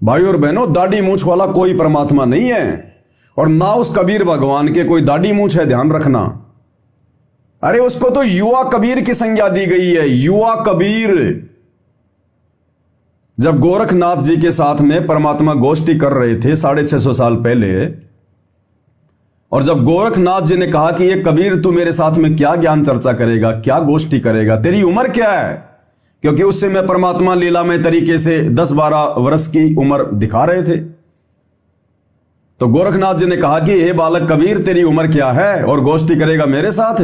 भाई और बहनों, दाढ़ी मूछ वाला कोई परमात्मा नहीं है, और ना उस कबीर भगवान के कोई दाढ़ी मूछ है, ध्यान रखना। अरे उसको तो युवा कबीर की संज्ञा दी गई है, युवा कबीर। जब गोरखनाथ जी के साथ में परमात्मा गोष्ठी कर रहे थे 650 साल पहले, और जब गोरखनाथ जी ने कहा कि ये कबीर तू मेरे साथ में क्या ज्ञान चर्चा करेगा, क्या गोष्ठी करेगा, तेरी उम्र क्या है, क्योंकि उससे मैं परमात्मा लीलामय तरीके से 10-12 वर्ष की उम्र दिखा रहे थे। तो गोरखनाथ जी ने कहा कि हे बालक कबीर, तेरी उम्र क्या है और गोष्ठी करेगा मेरे साथ?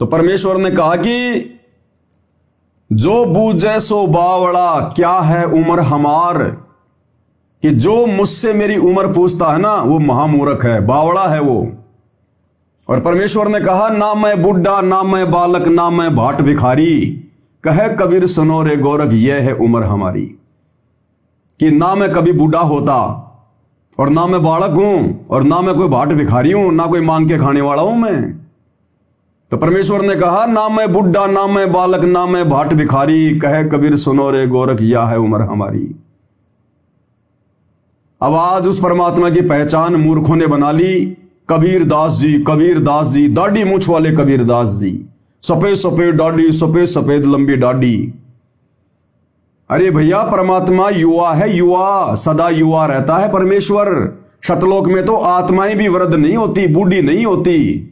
तो परमेश्वर ने कहा कि जो बूझे सो बावड़ा, क्या है उम्र हमार, कि जो मुझसे मेरी उम्र पूछता है ना वो महामूर्ख है, बावड़ा है वो। और परमेश्वर ने कहा ना मैं बुढ़ा, ना मैं बालक, ना मैं भाट भिखारी, कहे कबीर सुनो रे गोरख, यह है उम्र हमारी। कि ना मैं कभी बूढ़ा होता, और ना मैं बालक हूं, और ना मैं कोई भाट भिखारी हूं, ना कोई मांग के खाने वाला हूं मैं। तो परमेश्वर ने कहा ना मैं बुढ़ा, ना मैं बालक, ना मैं भाट भिखारी, कहे कबीर सुनो रे गोरख, यह है उम्र हमारी। अब आज उस परमात्मा की पहचान मूर्खों ने बना ली। कबीर दास जी, कबीर दास जी, दाढ़ी मूछ वाले कबीर दास जी, सफेद सफेद दाढ़ी, सफेद सफेद लंबी दाढ़ी। अरे भैया, परमात्मा युवा है, युवा, सदा युवा रहता है परमेश्वर। शतलोक में तो आत्माएं भी वृद्ध नहीं होती, बूढ़ी नहीं होती,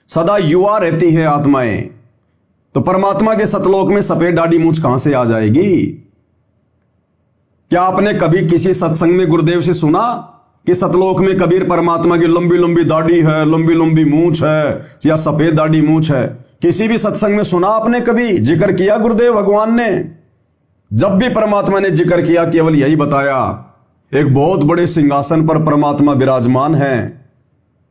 सदा युवा रहती है आत्माएं। तो परमात्मा के सतलोक में सफेद दाढ़ी मूछ कहां से आ जाएगी? क्या आपने कभी किसी सत्संग में गुरुदेव से सुना कि सतलोक में कबीर परमात्मा की लंबी लंबी दाढ़ी है, लंबी लंबी मूछ है, या सफेद दाढ़ी मूछ है? किसी भी सत्संग में सुना आपने कभी? जिक्र किया गुरुदेव भगवान ने? जब भी परमात्मा ने जिक्र किया केवल यही बताया, एक बहुत बड़े सिंहासन पर परमात्मा विराजमान है,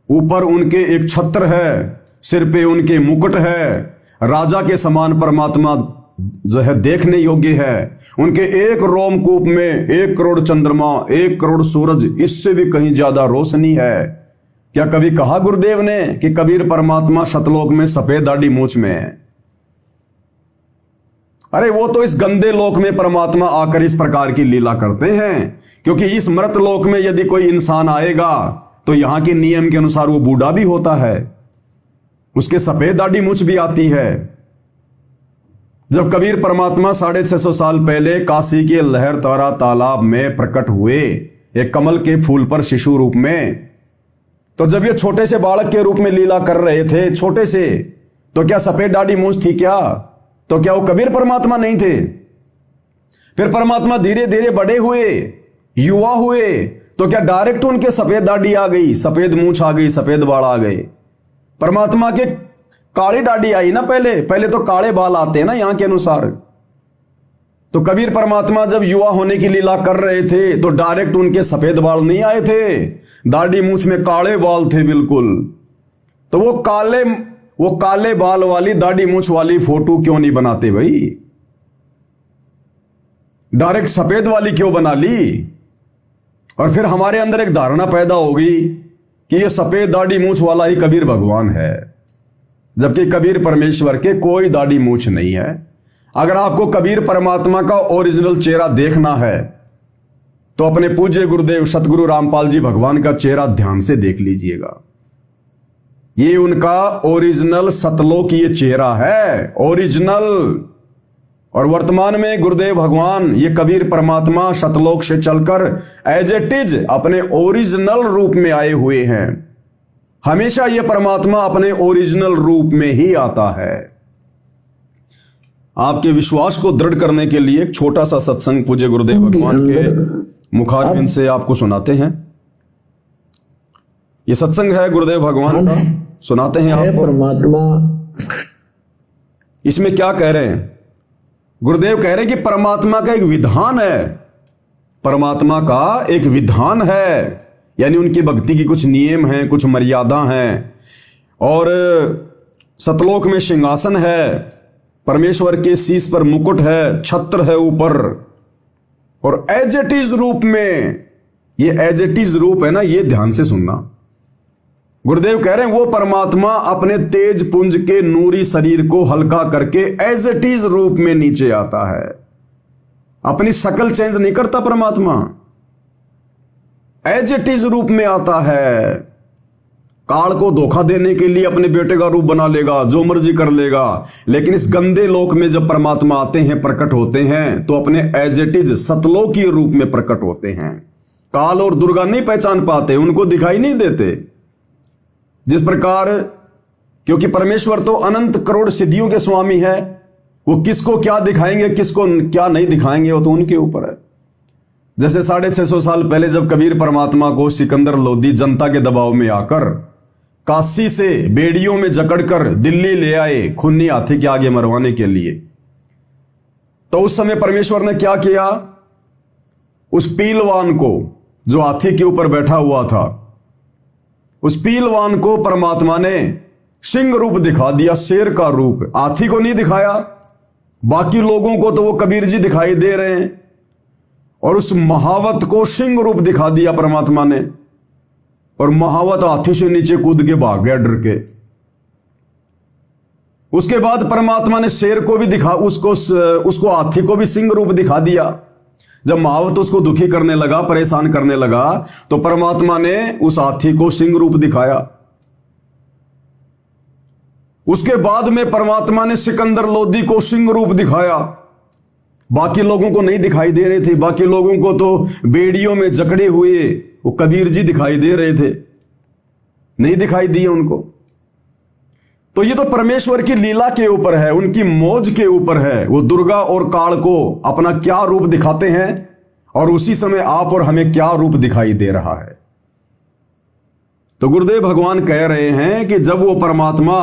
ऊपर उनके एक छत्र है, सिर पे उनके मुकुट है, राजा के समान परमात्मा जो है देखने योग्य है। उनके एक रोमकूप में 1 करोड़ चंद्रमा, 1 करोड़ सूरज, इससे भी कहीं ज्यादा रोशनी है। क्या कभी कहा गुरुदेव ने कि कबीर परमात्मा सतलोक में सफेद दाढ़ी मूछ में है? अरे वो तो इस गंदे लोक में परमात्मा आकर इस प्रकार की लीला करते हैं, क्योंकि इस मृत लोक में यदि कोई इंसान आएगा तो यहां के नियम के अनुसार वो बूढ़ा भी होता है, उसके सफेद दाढ़ी मूछ भी आती है। जब कबीर परमात्मा 650 साल पहले काशी के लहरतारा तालाब में प्रकट हुए एक कमल के फूल पर शिशु रूप में, तो जब ये छोटे से बालक के रूप में लीला कर रहे थे, छोटे से, तो क्या सफेद दाढ़ी मूछ थी क्या? तो क्या वो कबीर परमात्मा नहीं थे? फिर परमात्मा धीरे धीरे बड़े हुए, युवा हुए, तो क्या डायरेक्ट उनके सफेद दाढ़ी आ गई, सफेद मूछ आ गई, सफेद बाल आ गए? परमात्मा के काली दाढ़ी आई ना, पहले तो काले बाल आते हैं ना यहां के अनुसार। तो कबीर परमात्मा जब युवा होने की लीला कर रहे थे तो डायरेक्ट उनके सफेद बाल नहीं आए थे, दाढ़ी मूछ में काले बाल थे बिल्कुल। तो वो काले बाल वाली दाढ़ी मूछ वाली फोटो क्यों नहीं बनाते भाई? डायरेक्ट सफेद वाली क्यों बना ली? और फिर हमारे अंदर एक धारणा पैदा हो गई कि ये सफेद दाढ़ी मूछ वाला ही कबीर भगवान है, जबकि कबीर परमेश्वर के कोई दाढ़ी मूछ नहीं है। अगर आपको कबीर परमात्मा का ओरिजिनल चेहरा देखना है तो अपने पूज्य गुरुदेव सतगुरु रामपाल जी भगवान का चेहरा ध्यान से देख लीजिएगा। ये उनका ओरिजिनल सतलोकीय चेहरा है, ओरिजिनल। और वर्तमान में गुरुदेव भगवान ये कबीर परमात्मा सतलोक से चलकर एज इट इज अपने ओरिजिनल रूप में आए हुए हैं। हमेशा ये परमात्मा अपने ओरिजिनल रूप में ही आता है। आपके विश्वास को दृढ़ करने के लिए एक छोटा सा सत्संग पूज्य गुरुदेव भगवान के मुखारबिंद से आपको सुनाते हैं। ये सत्संग है गुरुदेव भगवान का, सुनाते हैं आपको। परमात्मा इसमें क्या कह रहे हैं? गुरुदेव कह रहे हैं कि परमात्मा का एक विधान है, परमात्मा का एक विधान है, यानी उनकी भक्ति की कुछ नियम हैं, कुछ मर्यादा हैं। और सतलोक में सिंहासन है, परमेश्वर के शीश पर मुकुट है, छत्र है ऊपर, और एज इट इज रूप में, ये एज इट इज रूप है ना, ये ध्यान से सुनना। गुरुदेव कह रहे हैं वो परमात्मा अपने तेज पुंज के नूरी शरीर को हल्का करके एज इट इज रूप में नीचे आता है। अपनी शक्ल चेंज नहीं करता परमात्मा, एज इट इज रूप में आता है। काल को धोखा देने के लिए अपने बेटे का रूप बना लेगा, जो मर्जी कर लेगा, लेकिन इस गंदे लोक में जब परमात्मा आते हैं, प्रकट होते हैं, तो अपने एज इट इज सतलोकी रूप में प्रकट होते हैं। काल और दुर्गा नहीं पहचान पाते, उनको दिखाई नहीं देते। जिस प्रकार, क्योंकि परमेश्वर तो अनंत करोड़ सिद्धियों के स्वामी है, वो किसको क्या दिखाएंगे, किसको क्या नहीं दिखाएंगे, वो तो उनके ऊपर है। जैसे 650 साल पहले जब कबीर परमात्मा को सिकंदर लोधी जनता के दबाव में आकर काशी से बेड़ियों में जकड़कर दिल्ली ले आए खूनी हाथी के आगे मरवाने के लिए, तो उस समय परमेश्वर ने क्या किया, उस पीलवान को जो हाथी के ऊपर बैठा हुआ था, उस पीलवान को परमात्मा ने सिंह रूप दिखा दिया, शेर का रूप। हाथी को नहीं दिखाया, बाकी लोगों को तो वो कबीर जी दिखाई दे रहे हैं, और उस महावत को सिंह रूप दिखा दिया परमात्मा ने, और महावत हाथी से नीचे कूद के भाग गया डर के। उसके बाद परमात्मा ने शेर को भी दिखा, उसको हाथी को भी सिंह रूप दिखा दिया। जब महावत उसको दुखी करने लगा, परेशान करने लगा, तो परमात्मा ने उस हाथी को सिंह रूप दिखाया। उसके बाद में परमात्मा ने सिकंदर लोधी को सिंह रूप दिखाया। बाकी लोगों को नहीं दिखाई दे रहे थे, बाकी लोगों को तो बेड़ियों में जकड़े हुए वो कबीर जी दिखाई दे रहे थे, नहीं दिखाई दिए उनको। तो ये तो परमेश्वर की लीला के ऊपर है, उनकी मौज के ऊपर है। वो दुर्गा और काल को अपना क्या रूप दिखाते हैं, और उसी समय आप और हमें क्या रूप दिखाई दे रहा है। तो गुरुदेव भगवान कह रहे हैं कि जब वो परमात्मा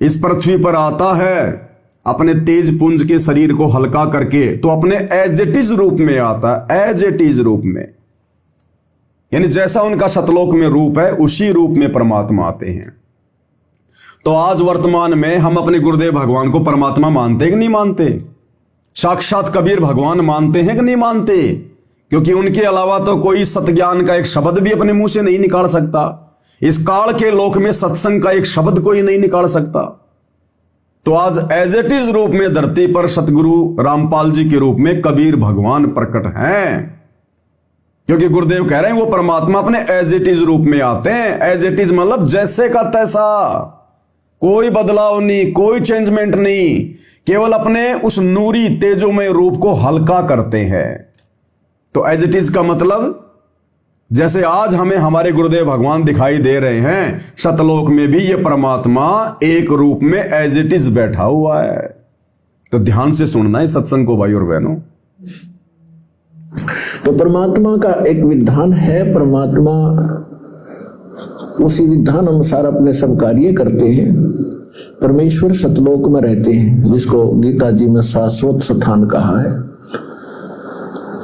इस पृथ्वी पर आता है अपने तेज पुंज के शरीर को हल्का करके, तो अपने एज इट इज रूप में आता है, एज इट इज रूप में, यानी जैसा उनका सतलोक में रूप है, उसी रूप में परमात्मा आते हैं। तो आज वर्तमान में हम अपने गुरुदेव भगवान को परमात्मा मानते कि नहीं मानते? साक्षात कबीर भगवान मानते हैं कि नहीं मानते? क्योंकि उनके अलावा तो कोई सतज्ञान का एक शब्द भी अपने मुंह से नहीं निकाल सकता। इस काल के लोक में सत्संग का एक शब्द कोई नहीं निकाल सकता। तो आज एज इट इज रूप में धरती पर सतगुरु रामपाल जी के रूप में कबीर भगवान प्रकट हैं, क्योंकि गुरुदेव कह रहे हैं वो परमात्मा अपने एज इट इज रूप में आते हैं। एज इट इज मतलब जैसे का तैसा, कोई बदलाव नहीं, कोई चेंजमेंट नहीं, केवल अपने उस नूरी तेजोमय रूप को हल्का करते हैं। तो एज इट इज का मतलब जैसे आज हमें हमारे गुरुदेव भगवान दिखाई दे रहे हैं, सतलोक में भी ये परमात्मा एक रूप में एज इट इज बैठा हुआ है। तो ध्यान से सुनना है सत्संग को भाई और बहनों। तो परमात्मा का एक विधान है, परमात्मा उसी विधान अनुसार अपने सब कार्य करते हैं। परमेश्वर सतलोक में रहते हैं, जिसको गीता जी में शाश्वत स्थान कहा है,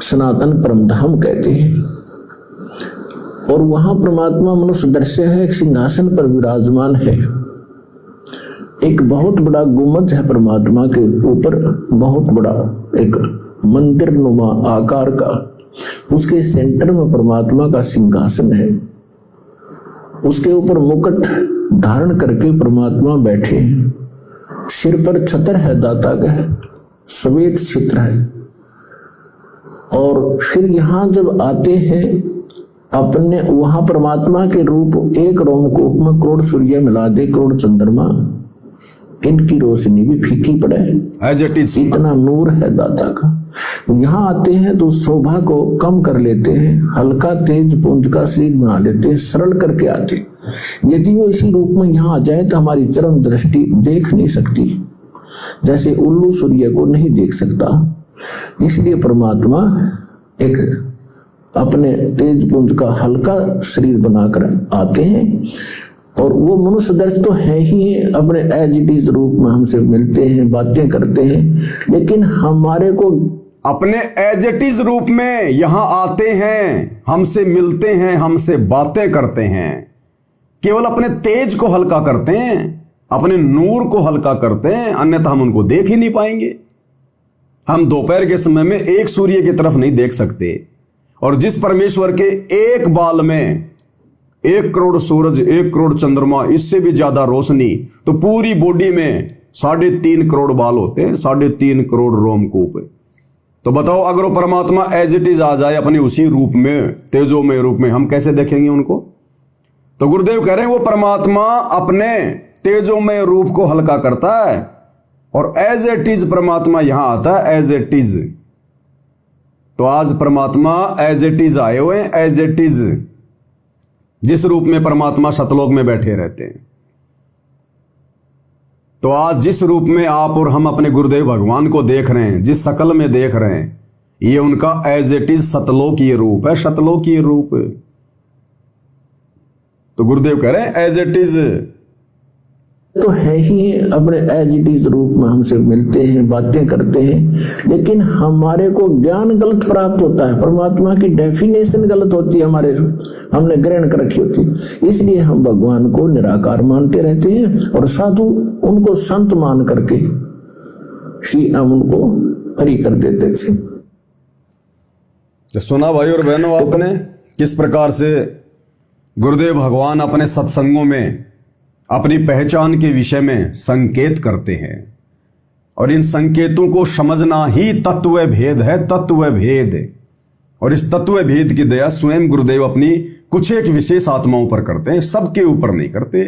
सनातन परमधाम कहते हैं। और वहां परमात्मा मनुष्य दृश्य है, एक सिंहासन पर विराजमान है। एक बहुत बड़ा गुम्बद है परमात्मा के ऊपर, बहुत बड़ा एक मंदिर नुमा आकार का, उसके सेंटर में परमात्मा का सिंहासन है। उसके ऊपर मुकुट धारण करके परमात्मा बैठे हैं। सिर पर छत्र है दाता का, श्वेत छत्र है। और फिर यहां जब आते हैं अपने, वहां परमात्मा के रूप एक रोमकूप में करोड़ सूर्य मिला दे, करोड़ चंद्रमा, इनकी रोशनी भी फीकी पड़े, इतना नूर है दाता का। यहाँ आते हैं तो शोभा को कम कर लेते हैं, हल्का तेज पुंज का शरीर बना लेते हैं, सरल करके आते। यदि वो इसी रूप में यहाँ आ जाए तो हमारी चरम दृष्टि देख नहीं सकती, जैसे उल्लू सूर्य को नहीं देख सकता। इसलिए परमात्मा एक अपने तेज पुंज का हल्का शरीर बनाकर आते हैं। और वो मनुष्य दर्श तो है ही, अपने एज इट इज रूप में हमसे मिलते हैं, बातें करते हैं, लेकिन हमारे को अपने एज इट इज रूप में यहां आते हैं, हमसे मिलते हैं, हमसे बातें करते हैं, केवल अपने तेज को हल्का करते हैं, अपने नूर को हल्का करते हैं, अन्यथा हम उनको देख ही नहीं पाएंगे। हम दोपहर के समय में एक सूर्य की तरफ नहीं देख सकते, और जिस परमेश्वर के एक बाल में 1 करोड़ सूरज, 1 करोड़ चंद्रमा, इससे भी ज्यादा रोशनी, तो पूरी बॉडी में 3.5 करोड़ बाल होते हैं, 3.5 करोड़ रोमकूप। तो बताओ, अगर वो परमात्मा एज इट इज आ जाए अपने उसी रूप में, तेजोमय रूप में, हम कैसे देखेंगे उनको? तो गुरुदेव कह रहे हैं वो परमात्मा अपने तेजोमय रूप को हल्का करता है और एज इट इज परमात्मा यहां आता है, एज इट इज। तो आज परमात्मा एज इट इज आए हुए हैं, एज इट इज, जिस रूप में परमात्मा सतलोक में बैठे रहते हैं। तो आज जिस रूप में आप और हम अपने गुरुदेव भगवान को देख रहे हैं, जिस शकल में देख रहे हैं, ये उनका एज इट इज सतलोकीय रूप है, सतलोकीय रूप। तो गुरुदेव कह रहे हैं एज इट इज तो है ही, अपने एज इट इज रूप में हमसे मिलते हैं, बातें करते हैं, लेकिन हमारे को ज्ञान गलत प्राप्त होता है, परमात्मा की डेफिनेशन गलत होती है, हमारे हमने ग्रहण कर रखी होती है। इसलिए हम भगवान को निराकार मानते रहते हैं और साधु उनको संत मान करके ही हम उनको हरि कर देते थे। तो सुना भाई और बहनों आपने किस प्रकार से गुरुदेव भगवान अपने सत्संगों में अपनी पहचान के विषय में संकेत करते हैं, और इन संकेतों को समझना ही तत्व भेद है, तत्व भेद। और इस तत्व भेद की दया स्वयं गुरुदेव अपनी कुछ एक विशेष आत्माओं पर करते हैं, सबके ऊपर नहीं करते।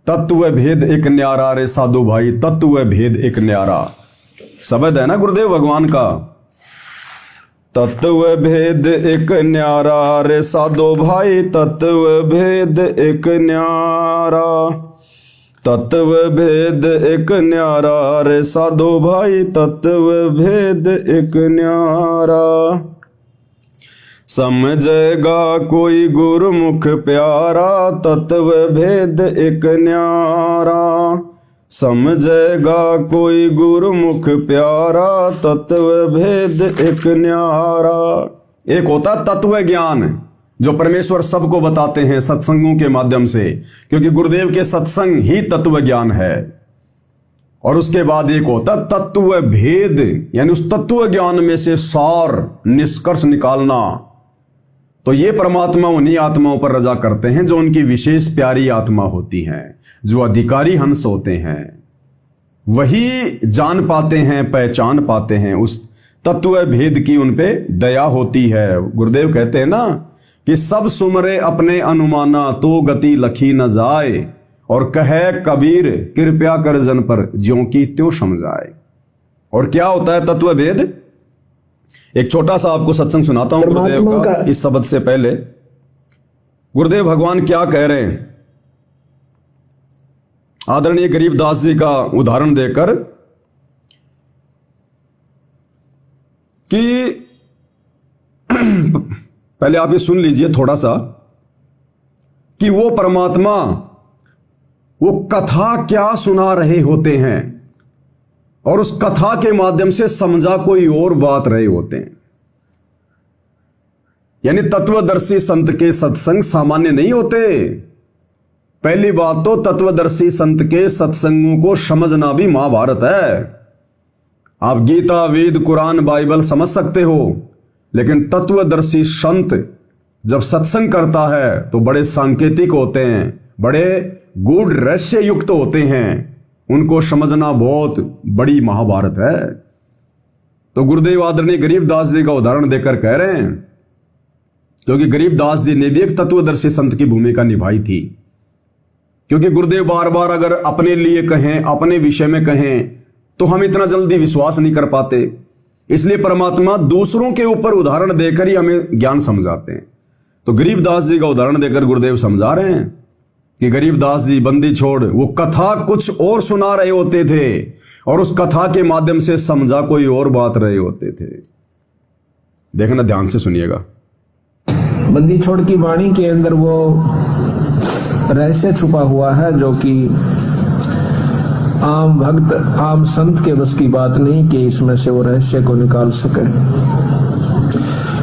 तत्व भेद एक न्यारा रे साधु भाई, तत्व भेद एक न्यारा शब्द है ना गुरुदेव भगवान का। तत्व भेद एक न्यारा रे साधो भाई, तत्व भेद एक न्यारा, तत्व भेद एक न्यारा रे साधो भाई, तत्व भेद एक न्यारा। समझेगा कोई गुरुमुख प्यारा, तत्व भेद एक न्यारा। समझेगा कोई गुरुमुख प्यारा, तत्व भेद एक न्यारा। एक होता तत्व ज्ञान जो परमेश्वर सबको बताते हैं सत्संगों के माध्यम से, क्योंकि गुरुदेव के सत्संग ही तत्व ज्ञान है। और उसके बाद एक होता तत्व भेद, यानी उस तत्व ज्ञान में से सार निष्कर्ष निकालना। तो ये परमात्मा उन्हीं आत्माओं पर रजा करते हैं जो उनकी विशेष प्यारी आत्मा होती हैं, जो अधिकारी हंस होते हैं। वही जान पाते हैं, पहचान पाते हैं, उस तत्व भेद की उन पे दया होती है। गुरुदेव कहते हैं ना कि सब सुमरे अपने अनुमाना, तो गति लखी न जाए, और कहे कबीर कृपया कर जन पर, ज्यों की त्यों समझाए। और क्या होता है तत्व भेद? एक छोटा सा आपको सत्संग सुनाता हूं गुरुदेव का। इस शब्द से पहले गुरुदेव भगवान क्या कह रहे हैं, आदरणीय गरीबदास जी का उदाहरण देकर, कि पहले आप ये सुन लीजिए थोड़ा सा, कि वो परमात्मा वो कथा क्या सुना रहे होते हैं, और उस कथा के माध्यम से समझा कोई और बात रहे होते हैं। यानी तत्वदर्शी संत के सत्संग सामान्य नहीं होते। पहली बात तो तत्वदर्शी संत के सत्संगों को समझना भी महाभारत है। आप गीता, वेद, कुरान, बाइबल समझ सकते हो, लेकिन तत्वदर्शी संत जब सत्संग करता है तो बड़े सांकेतिक होते हैं, बड़े गूढ़ रहस्य युक्त होते हैं। उनको समझना बहुत बड़ी महाभारत है। तो गुरुदेव आदरणीय गरीबदास जी का उदाहरण देकर कह रहे हैं, क्योंकि गरीबदास जी ने भी एक तत्वदर्शी संत की भूमिका निभाई थी। क्योंकि गुरुदेव बार बार अगर अपने लिए कहें, अपने विषय में कहें, तो हम इतना जल्दी विश्वास नहीं कर पाते। इसलिए परमात्मा दूसरों के ऊपर उदाहरण देकर ही हमें ज्ञान समझाते हैं। तो गरीबदास जी का उदाहरण देकर गुरुदेव समझा रहे हैं कि गरीबदास जी बंदी छोड़ वो कथा कुछ और सुना रहे होते थे, और उस कथा के माध्यम से समझा कोई और बात रहे होते थे। देखना, ध्यान से सुनिएगा। बंदी छोड़ की वाणी के अंदर वो रहस्य छुपा हुआ है, जो कि आम भक्त, आम संत के बस की बात नहीं कि इसमें से वो रहस्य को निकाल सके।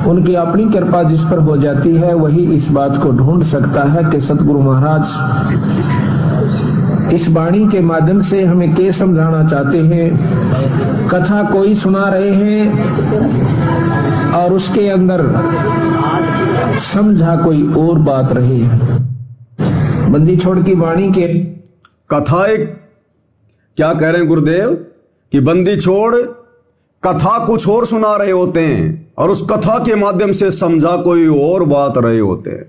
उनकी अपनी कृपा जिस पर हो जाती है, वही इस बात को ढूंढ सकता है कि सतगुरु महाराज इस वाणी के माध्यम से हमें क्या समझाना चाहते हैं। कथा कोई सुना रहे हैं और उसके अंदर समझा कोई और बात रही है। बंदी छोड़ की वाणी के कथा एक क्या कह रहे हैं गुरुदेव कि बंदी छोड़ कथा कुछ और सुना रहे होते हैं और उस कथा के माध्यम से समझा कोई और बात रहे होते हैं।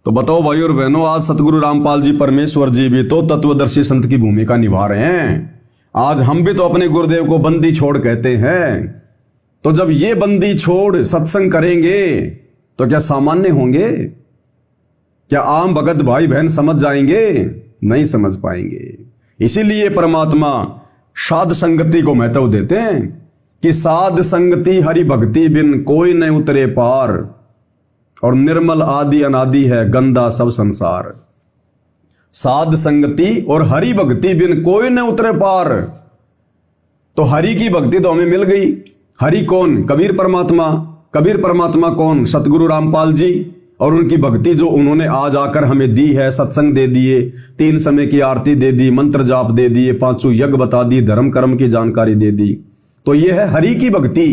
तो बताओ भाई और बहनों, आज सतगुरु रामपाल जी परमेश्वर जी भी तो तत्वदर्शी संत की भूमिका निभा रहे हैं। आज हम भी तो अपने गुरुदेव को बंदी छोड़ कहते हैं। तो जब ये बंदी छोड़ सत्संग करेंगे तो क्या सामान्य होंगे? क्या आम भगत भाई बहन समझ जाएंगे? नहीं समझ पाएंगे। इसीलिए परमात्मा साध संगति को महत्व देते हैं कि साध संगति हरि भक्ति बिन कोई न उतरे पार, और निर्मल आदि अनादि है गंदा सब संसार। साध संगति और हरि भक्ति बिन कोई न उतरे पार। तो हरि की भक्ति तो हमें मिल गई। हरि कौन? कबीर परमात्मा। कबीर परमात्मा कौन? सतगुरु रामपाल जी। और उनकी भक्ति जो उन्होंने आज आकर हमें दी है, सत्संग दे दिए, 3 समय की आरती दे दी, मंत्र जाप दे दिए, 5 यज्ञ बता दी, धर्म कर्म की जानकारी दे दी। तो यह है हरि की भक्ति,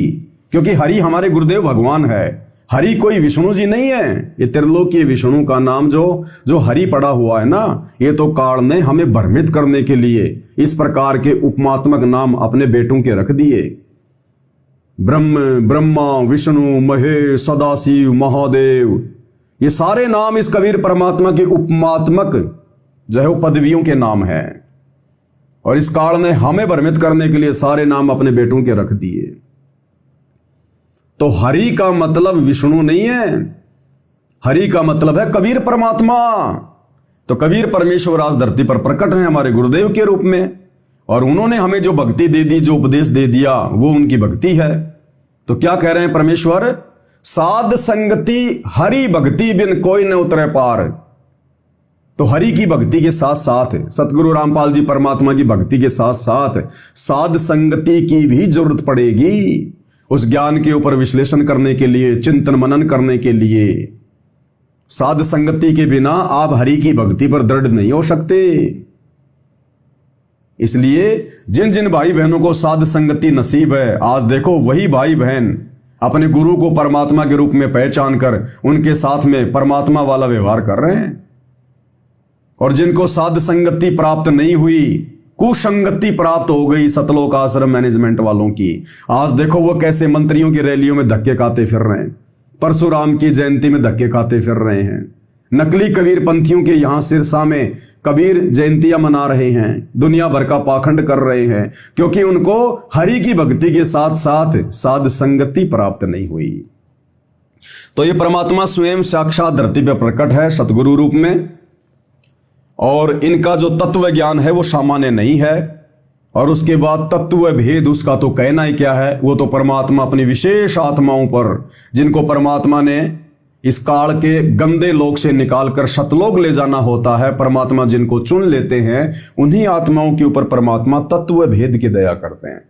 क्योंकि हरि हमारे गुरुदेव भगवान है। हरि कोई विष्णु जी नहीं है। ये त्रिलोकीय विष्णु का नाम जो हरि पड़ा हुआ है ना, ये तो काल ने हमें भ्रमित करने के लिए इस प्रकार के उपमात्मक नाम अपने बेटों के रख दिए। ब्रह्म, ब्रह्मा, विष्णु, महेश, सदाशिव, महादेव, ये सारे नाम इस कबीर परमात्मा के उपमात्मक जो है वो पदवियों के नाम है। और इस काल ने हमें भ्रमित करने के लिए सारे नाम अपने बेटों के रख दिए। तो हरि का मतलब विष्णु नहीं है, हरि का मतलब है कबीर परमात्मा। तो कबीर परमेश्वर आज धरती पर प्रकट हैं हमारे गुरुदेव के रूप में, और उन्होंने हमें जो भक्ति दे दी, जो उपदेश दे दिया, वो उनकी भक्ति है। तो क्या कह रहे हैं परमेश्वर? साध संगति हरि भक्ति बिन कोई न उतरे पार। तो हरि की भक्ति के साथ साथ, सतगुरु रामपाल जी परमात्मा की भक्ति के साथ साथ साध संगति की भी जरूरत पड़ेगी। उस ज्ञान के ऊपर विश्लेषण करने के लिए, चिंतन मनन करने के लिए। साध संगति के बिना आप हरि की भक्ति पर दृढ़ नहीं हो सकते। इसलिए जिन जिन भाई बहनों को साध संगति नसीब है, आज देखो वही भाई बहन अपने गुरु को परमात्मा के रूप में पहचान कर उनके साथ में परमात्मा वाला व्यवहार कर रहे हैं। और जिनको साध संगति प्राप्त नहीं हुई, कुसंगति प्राप्त हो गई सतलोक आश्रम मैनेजमेंट वालों की, आज देखो वो कैसे मंत्रियों की रैलियों में धक्के खाते फिर रहे हैं, परशुराम की जयंती में धक्के खाते फिर रहे हैं, नकली कबीर पंथियों के यहां सिरसा में कबीर जयंतियां मना रहे हैं, दुनिया भर का पाखंड कर रहे हैं, क्योंकि उनको हरि की भक्ति के साथ साथ साध संगति प्राप्त नहीं हुई। तो ये परमात्मा स्वयं साक्षात धरती पर प्रकट है सतगुरु रूप में, और इनका जो तत्व ज्ञान है वो सामान्य नहीं है। और उसके बाद तत्व भेद उसका तो कहना ही क्या है। वो तो परमात्मा अपनी विशेष आत्माओं पर, जिनको परमात्मा ने इस काल के गंदे लोक से निकालकर सतलोक ले जाना होता है, परमात्मा जिनको चुन लेते हैं, उन्हीं आत्माओं के ऊपर परमात्मा तत्व भेद की दया करते हैं।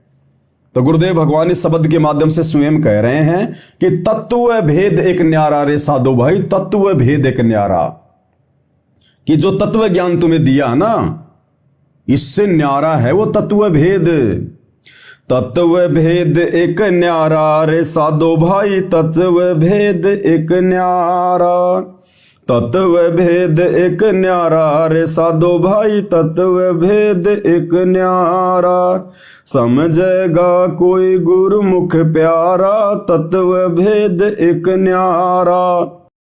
तो गुरुदेव भगवान इस शब्द के माध्यम से स्वयं कह रहे हैं कि तत्व भेद एक न्यारा रे साधो भाई, तत्व भेद एक न्यारा। कि जो तत्व ज्ञान तुम्हें दिया ना, इससे न्यारा है वो तत्व भेद। तत्व भेद एक न्यारा रे साधो भाई, तत्व भेद एक न्यारा। तत्व भेद एक न्यारा रे साधो भाई, तत्व भेद एक न्यारा। समझेगा कोई गुरुमुख प्यारा, तत्व भेद एक न्यारा।